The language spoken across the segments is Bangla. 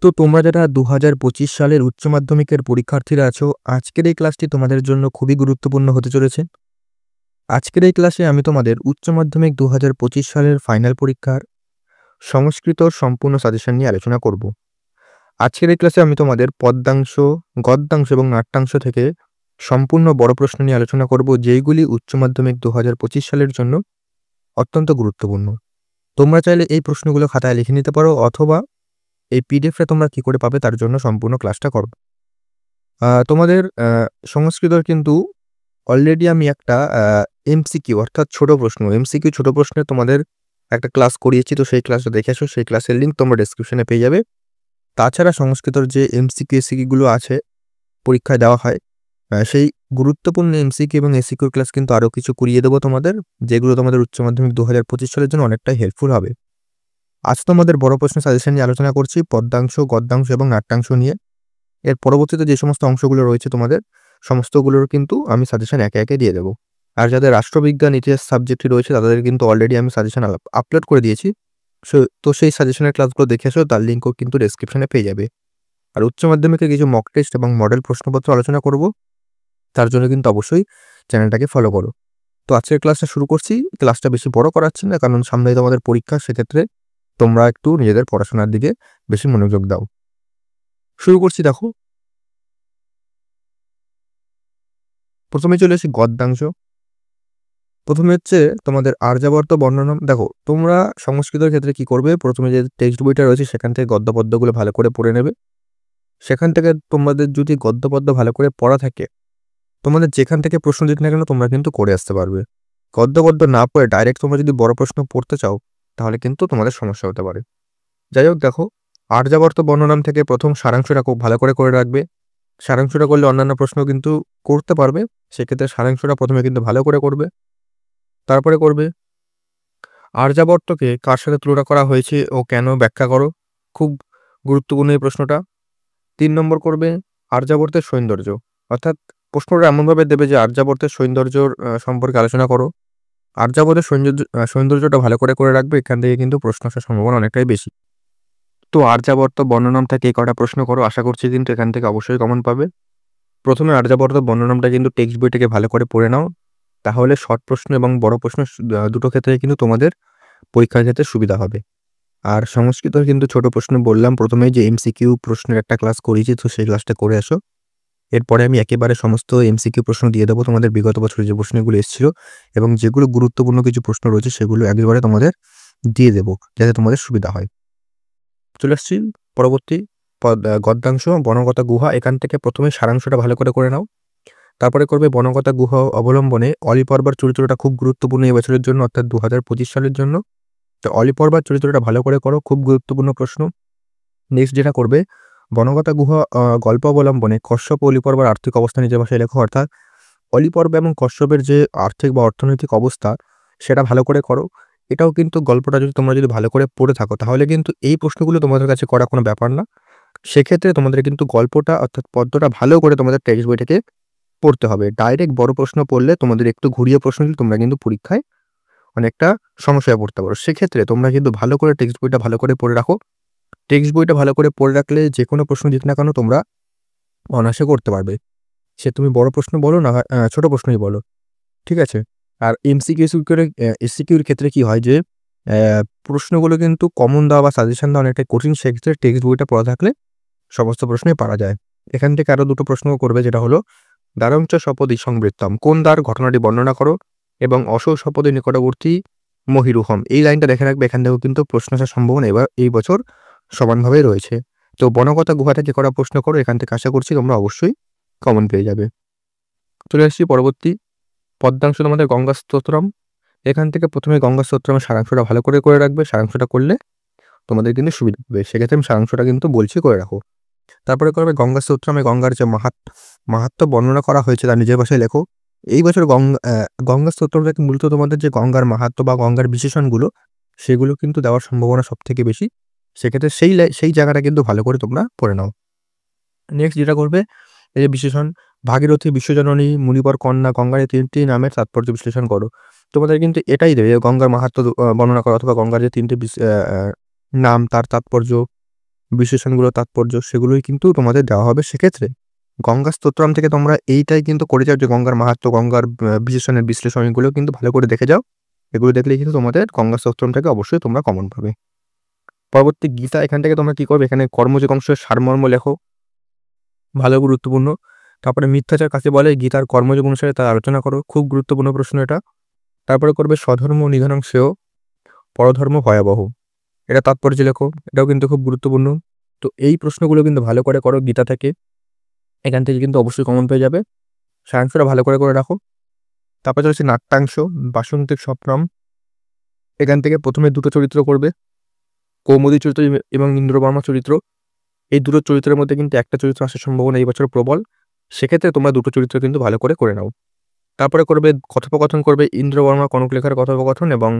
তো তোমরা যারা ২০২৫ সালের উচ্চ মাধ্যমিকের পরীক্ষার্থীরা আছো, আজকের এই ক্লাসটি তোমাদের জন্য খুবই গুরুত্বপূর্ণ হতে চলেছে। আজকের এই ক্লাসে আমি তোমাদের উচ্চ মাধ্যমিক ২০২৫ সালের ফাইনাল পরীক্ষার সংস্কৃতর সম্পূর্ণ সাজেশন নিয়ে আলোচনা করব। আজকের এই ক্লাসে আমি তোমাদের পদ্যাংশ, গদ্যাংশ এবং নাট্যাংশ থেকে সম্পূর্ণ বড় প্রশ্ন নিয়ে আলোচনা করব, যেইগুলি উচ্চ মাধ্যমিক ২০২৫ সালের জন্য অত্যন্ত গুরুত্বপূর্ণ। তোমরা চাইলে এই প্রশ্নগুলো খাতায় লিখে নিতে পারো, অথবা এই পিডিএফটা তোমরা কি করে পাবে তার জন্য সম্পূর্ণ ক্লাসটা করো। তোমাদের সংস্কৃতর কিন্তু অলরেডি আমি একটা এমসিকিউ অর্থাৎ এমসিকিউ ছোট প্রশ্নে তোমাদের একটা ক্লাস করিয়েছি। তো সেই ক্লাসটা দেখে আসো, সেই ক্লাসের লিঙ্ক তোমরা ডেসক্রিপশনে পেয়ে যাবে। তাছাড়া সংস্কৃতর যে এমসিকিউ এসিকিউগুলো আছে, পরীক্ষায় দেওয়া হয়, সেই গুরুত্বপূর্ণ এমসিকিউ এবং এসিকিউর ক্লাস কিন্তু আরও কিছু করিয়ে দেবো তোমাদের, যেগুলো তোমাদের উচ্চ মাধ্যমিক ২০২৫ সালের জন্য অনেকটাই হেল্পফুল হবে। আজ তোমাদের বড় প্রশ্ন সাজেশন নিয়ে আলোচনা করছি, পদ্যাংশ, গদ্যাংশ এবং নাট্যাংশ নিয়ে। এর পরবর্তীতে যে সমস্ত অংশগুলো রয়েছে তোমাদের সমস্তগুলোর কিন্তু আমি সাজেশন একে একে দিয়ে দেবো। আর যাদের রাষ্ট্রবিজ্ঞান, ইতিহাস সাবজেক্টটি রয়েছে তাদের কিন্তু অলরেডি আমি সাজেশন আপলোড করে দিয়েছি। তো সেই সাজেশনের ক্লাসগুলো দেখে আসো, তার লিঙ্কও কিন্তু ডেসক্রিপশনে পেয়ে যাবে। আর উচ্চ মাধ্যমিকে কিছু মক টেস্ট এবং মডেল প্রশ্নপত্র আলোচনা করব, তার জন্য কিন্তু অবশ্যই চ্যানেলটাকে ফলো করো। তো আজকের ক্লাসটা শুরু করছি। ক্লাসটা বেশি বড় করাচ্ছি না, কারণ সামনেই তোমাদের পরীক্ষা, সেক্ষেত্রে তোমরা একটু নিজেদের পড়াশোনার দিকে বেশি মনোযোগ দাও। শুরু করছি। দেখো, প্রথমে চলে আসি গদ্যাংশ। প্রথমে হচ্ছে তোমাদের আর্যাবর্ত বর্ণনা। দেখো, তোমরা সংস্কৃতের ক্ষেত্রে কি করবে, প্রথমে যে টেক্সট বইটা রয়েছে সেখান থেকে গদ্যপদ্যগুলো ভালো করে পড়ে নেবে। সেখান থেকে তোমাদের যদি গদ্যপদ্য ভালো করে পড়া থাকে, তোমাদের যেখান থেকে প্রশ্ন দিক না কেন তোমরা কিন্তু করে আসতে পারবে। গদ্যপদ্য না পড়ে ডাইরেক্ট তোমরা যদি বড় প্রশ্ন পড়তে চাও, তাহলে কিন্তু তোমাদের সমস্যা হতে পারে। যাই হোক, দেখো, আর্যাবর্ত বর্ণনাম থেকে প্রথম সারাংশটা খুব ভালো করে রাখবে। সারাংশটা করলে অন্যান্য প্রশ্ন কিন্তু করতে পারবে, সেক্ষেত্রে সারাংশটা প্রথমে কিন্তু ভালো করে করবে। তারপরে করবে আর্যাবর্তকে কার সাথে তুলনা করা হয়েছে ও কেন, ব্যাখ্যা করো। খুব গুরুত্বপূর্ণ এই প্রশ্নটা। ৩ নম্বর করবে আর্যাবর্তের সৌন্দর্য, অর্থাৎ প্রশ্নটা এমনভাবে দেবে যে আর্যাবর্তের সৌন্দর্যর সম্পর্কে আলোচনা করো। আর্যাবর্তের সৌন্দর্যটা ভালো করে রাখবে, এখান থেকে কিন্তু প্রশ্ন আসার সম্ভাবনা অনেকটাই বেশি। তো আর্যাবর্ত বর্ণনাম থেকে এই কটা প্রশ্ন করো, আশা করছি কিন্তু এখান থেকে অবশ্যই কমন পাবে। প্রথমে আর্যাবর্ত বর্ণনামটা কিন্তু টেক্সট বইটাকে ভালো করে পড়ে নাও, তাহলে শর্ট প্রশ্ন এবং বড় প্রশ্ন দুটো ক্ষেত্রে কিন্তু তোমাদের পরীক্ষার ক্ষেত্রে সুবিধা হবে। আর সংস্কৃতর কিন্তু ছোট প্রশ্ন বললাম প্রথমেই যে এমসিকিউ প্রশ্নের একটা ক্লাস করিয়েছি, তো সেই ক্লাসটা করে আসো। এরপরে আমি একেবারে সমস্ত এমসিকিউ প্রশ্ন দিয়ে দেবো, তোমাদের বিগত বছরের যে প্রশ্নগুলো এসেছিল এবং যেগুলো গুরুত্বপূর্ণ কিছু প্রশ্ন রয়েছে সেগুলো একেবারে তোমাদের দিয়ে দেবো, যাতে তোমাদের সুবিধা হয়। চলে আসছি পরবর্তী গদ্যাংশ, বনগতা গুহা। এখান থেকে প্রথমে সারাংশটা ভালো করে নাও, তারপরে করবে বনগতা গুহা অবলম্বনে অলিপর্বার চরিত্রটা খুব গুরুত্বপূর্ণ এই বছরের জন্য, অর্থাৎ ২০২৫ সালের জন্য। তো অলিপর্বার চরিত্রটা ভালো করে করো, খুব গুরুত্বপূর্ণ প্রশ্ন। নেক্সট যেটা করবে, বনগতা গুহা গল্প অবলম্বনে কশ্যপ ও অলিপর্বার আর্থিক অবস্থা নিজের ভাষায় লেখো, অর্থাৎ অলিপর্ব এবং কশ্যপের যে আর্থিক বা অর্থনৈতিক অবস্থা সেটা ভালো করে করো। এটাও কিন্তু গল্পটা তোমরা যদি ভালো করে পড়ে থাকো, তাহলে কিন্তু এই প্রশ্নগুলো তোমাদের কাছে করা কোনো ব্যাপার না। সেক্ষেত্রে তোমাদের কিন্তু গল্পটা অর্থাৎ পদ্যটা ভালো করে তোমাদের টেক্সট বই থেকে পড়তে হবে। ডাইরেক্ট বড় প্রশ্ন পড়লে তোমাদের একটু ঘুরিয়ে প্রশ্ন দিলে তোমরা কিন্তু পরীক্ষায় অনেকটা সমস্যায় পড়তে পারো। সেক্ষেত্রে তোমরা কিন্তু ভালো করে টেক্সট বইটা ভালো করে পড়ে রাখো। টেক্সট বইটা ভালো করে পড়ে রাখলে যে কোনো প্রশ্ন দিক না কেন তোমরা অনায়াসে করতে পারবে। সে তুমি বড় প্রশ্ন বলো না ছোট প্রশ্নই বলো, ঠিক আছে? আর এসিকিউর ক্ষেত্রে কি হয় যে প্রশ্নগুলো কিন্তু কমন দেওয়া বা সাজেশন দেওয়া অনেকটাই কঠিন, সেক্ষেত্রে টেক্সট বইটা পড়া থাকলে সমস্ত প্রশ্নই পারা যায়। এখান থেকে আরও দুটো প্রশ্ন করবে, যেটা হলো দ্বারঞ্চ সপদী সংবৃত্তম, কোন দ্বার ঘটনাটি বর্ণনা করো, এবং অসৌ সপদী নিকটবর্তী মহিরুহম। এই লাইনটা দেখে রাখবে, এখান থেকেও কিন্তু প্রশ্ন আসার সম্ভাবনা এবার এই বছর সমানভাবেই রয়েছে। তো বনগতা গুহা থেকে করা প্রশ্ন করো, এখান থেকে আশা করছি তোমরা অবশ্যই কমন পেয়ে যাবে। চলে আসছি পরবর্তী পদ্যাংশ, তোমাদের গঙ্গা স্তোত্রম। এখান থেকে প্রথমে গঙ্গা স্তোত্রমের সারাংশটা ভালো করে রাখবে, সারাংশটা করলে তোমাদের কিন্তু সুবিধা হবে। সেক্ষেত্রে আমি সারাংশটা কিন্তু বলছি, করে রাখো। তারপরে করবে গঙ্গা স্তোত্রমে গঙ্গার যে মাহাত্ম্য বর্ণনা করা হয়েছে তা নিজের ভাষায় লেখো। এই বছর গঙ্গা স্তোত্রম থেকে মূলত তোমাদের যে গঙ্গার মাহাত্ম্য বা গঙ্গার বিশেষণগুলো সেগুলো কিন্তু দেওয়ার সম্ভাবনা সব থেকে বেশি। সেক্ষেত্রে সেই জায়গাটা কিন্তু ভালো করে তোমরা পড়ে নাও। নেক্সট যেটা করবে, এই যে বিশেষণ, ভাগীরথী, বিশ্বজননী, মুনিবর কন্যা, গঙ্গার এই ৩টি নামের তাৎপর্য বিশ্লেষণ করো। তোমাদের কিন্তু এটাই দেবে, গঙ্গার মাহাত্ম্য বর্ণনা করো, অথবা গঙ্গার যে ৩টি নাম তার তাৎপর্য বিশ্লেষণগুলো, তাৎপর্য সেগুলোই কিন্তু তোমাদের দেওয়া হবে। সেক্ষেত্রে গঙ্গা স্তোত্রম থেকে তোমরা এইটাই কিন্তু করে যাও যে গঙ্গার মাহাত্ম্য, গঙ্গার বিশেষণের বিশ্লেষণ এগুলো কিন্তু ভালো করে দেখে যাও। এগুলো দেখলেই কিন্তু তোমাদের গঙ্গা স্তোত্রম থেকে অবশ্যই তোমরা কমন পাবে। পরবর্তী গীতা, এখান থেকে তোমরা কি করবে, এখানে কর্মযোগ অংশের সারমর্ম লেখো, ভালো গুরুত্বপূর্ণ। তারপরে মিথ্যাচার কাকে বলে, গীতার কর্মযোগ অনুসারে তার আলোচনা করো, খুব গুরুত্বপূর্ণ প্রশ্ন এটা। তারপরে করবে স্বধর্ম নিধনং শ্রেয়, পরধর্ম ভয়াবহ, এটা তাৎপর্য লেখো, এটাও কিন্তু খুব গুরুত্বপূর্ণ। তো এই প্রশ্নগুলো কিন্তু ভালো করে করো গীতা থেকে, এখান থেকে কিন্তু অবশ্যই কমন পেয়ে যাবে। সায়ান্সটা ভালো করে করে রাখো। তারপরে চলেছে নাট্যাংশ, বাসন্তিক স্বপ্নম, এখান থেকে প্রথমে দুটো চরিত্র করবে, কৌমুদী চরিত্র এবং ইন্দ্রবর্মা চরিত্র। এই দুটো চরিত্রের মধ্যে কিন্তু একটা চরিত্র আসার সম্ভাবনা এই বছর প্রবল, সেক্ষেত্রে তোমরা দুটো চরিত্র কিন্তু ভালো করে করে নাও। তারপরে করবে কথোপকথন, করবে ইন্দ্রবর্মা কনকলেখার কথোপকথন এবং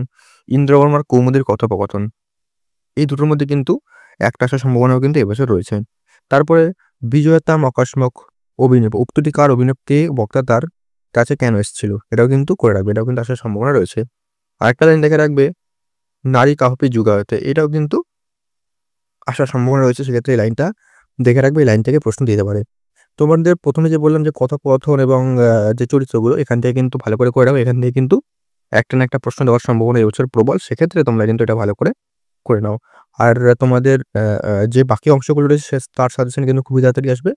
ইন্দ্রবর্মার কৌমুদীর কথোপকথন। এই দুটোর মধ্যে কিন্তু একটা আসার সম্ভাবনাও কিন্তু এবছর রয়েছে। তারপরে বিজয়তাম অকস্মক অভিনব, উক্তিটি কার অভিনব, কে বক্তা তার কাছে কেন এসেছিল, এটাও কিন্তু করে রাখবে, এটাও কিন্তু আসার সম্ভাবনা রয়েছে। আরেকটা লাইন দেখে রাখবে, নারী কাহপি যুগায়তে, এটাও কিন্তু আসার সম্ভাবনা রয়েছে, সেক্ষেত্রে এই লাইনটা দেখে রাখবে, এই লাইন থেকে প্রশ্ন দিতে পারে। তোমাদের প্রথমে যে বললাম যে কথোপকথন এবং যে চরিত্রগুলো, এখান থেকে কিন্তু ভালো করে করে রাখো, এখান থেকে কিন্তু একটা না একটা প্রশ্ন দেওয়ার সম্ভাবনা এবছর প্রবল, সেক্ষেত্রে তোমরা কিন্তু এটা ভালো করে করে নাও। আর তোমাদের যে বাকি অংশগুলো রয়েছে তার সাজেশন কিন্তু খুবই তাড়াতাড়ি আসবে,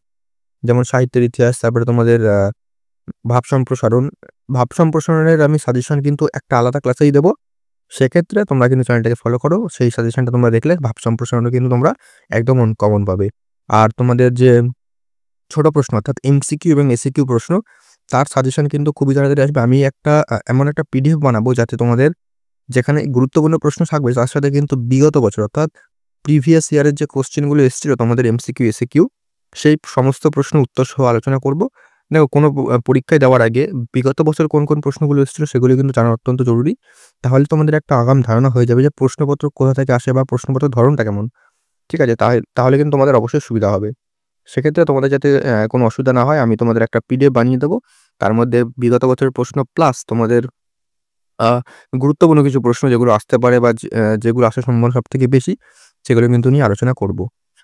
যেমন সাহিত্যের ইতিহাস, তারপরে তোমাদের ভাব সম্প্রসারণ। ভাব সম্প্রসারণের আমি সাজেশন কিন্তু একটা আলাদা ক্লাসেই দেবো, সেক্ষেত্রে তোমরা কিন্তু চ্যানেলটাকে ফলো করো, সেই সাজেশনটা তোমরা দেখলে ভাব সম্প্রসারণও কিন্তু তোমরা একদম কমন পাবে। আর তোমাদের যে ছোট প্রশ্ন অর্থাৎ এমসিকিউ এবং এসিকিউ প্রশ্ন, তার সাজেশন কিন্তু খুবই তাড়াতাড়ি আসবে। আমি একটা এমন একটা পিডিএফ বানাবো যাতে তোমাদের যেখানে গুরুত্বপূর্ণ প্রশ্ন থাকবে তার সাথে কিন্তু বিগত বছর অর্থাৎ প্রিভিয়াস ইয়ারের যে কোশ্চেনগুলো এসেছিল তোমাদের এমসিকিউ এসিকিউ, সেই সমস্ত প্রশ্ন উত্তর সহ আলোচনা করব। দেখো কোনো পরীক্ষায় দেওয়ার আগে বিগত বছর কোন কোন প্রশ্নগুলো এসেছিল সেগুলো কিন্তু জানা অত্যন্ত জরুরি। তাহলে তোমাদের একটা আগাম ধারণা হয়ে যাবে যে প্রশ্নপত্র কোথা থেকে আসে বা প্রশ্নপত্রের ধরনটা কেমন। ঠিক আছে, তাহলে কিন্তু তোমাদের অবশ্যই সুবিধা হবে। সেক্ষেত্রে তোমাদের যাতে কোনো অসুবিধা না হয়, আমি তোমাদের একটা পিডিএফ বানিয়ে দেবো, তার মধ্যে বিগত বছরের প্রশ্ন প্লাস তোমাদের আ গুরুত্বপূর্ণ কিছু প্রশ্ন যেগুলো আসতে পারে বা যেগুলো আসার সম্ভাবনা সবথেকে বেশি, সেগুলো কিন্তু নিয়ে আলোচনা করব।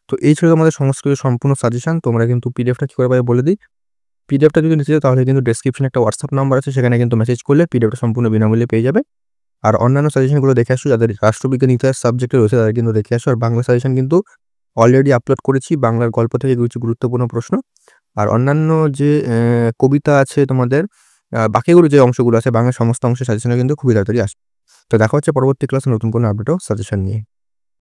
তো এই ছিল তোমাদের সংস্কৃতের সম্পূর্ণ সাজেশন। তোমরা কিন্তু পিডিএফটা কি করে পাবে বলে দিই। পিডিএফটা যদি নিতে চাও তাহলে কিন্তু ডেসক্রিপশনে একটা হোয়াটসঅ্যাপ নাম্বার আছে, সেখানে কিন্তু মেসেজ করলে পিডিএফটা সম্পূর্ণ বিনামূল্যে পেয়ে যাবে। আর অন্যান্য সাজেশনগুলো দেখে আসো, যাদের রাষ্ট্রবিজ্ঞান ইতিহাস সাবজেক্টে রয়েছে তাদের কিন্তু দেখে আসো। আর বাংলা সাজেশন কিন্তু অলরেডি আপলোড করেছি, বাংলার গল্প থেকে কিছু গুরুত্বপূর্ণ প্রশ্ন। আর অন্যান্য যে কবিতা আছে তোমাদের, বাকিগুলো যে অংশগুলো আছে বাংলার সমস্ত অংশের সাজেশনও কিন্তু খুবই তাড়াতাড়ি আসবে। তো দেখা হচ্ছে পরবর্তী ক্লাসে নতুন কোনো আপডেট ও সাজেশন নিয়ে।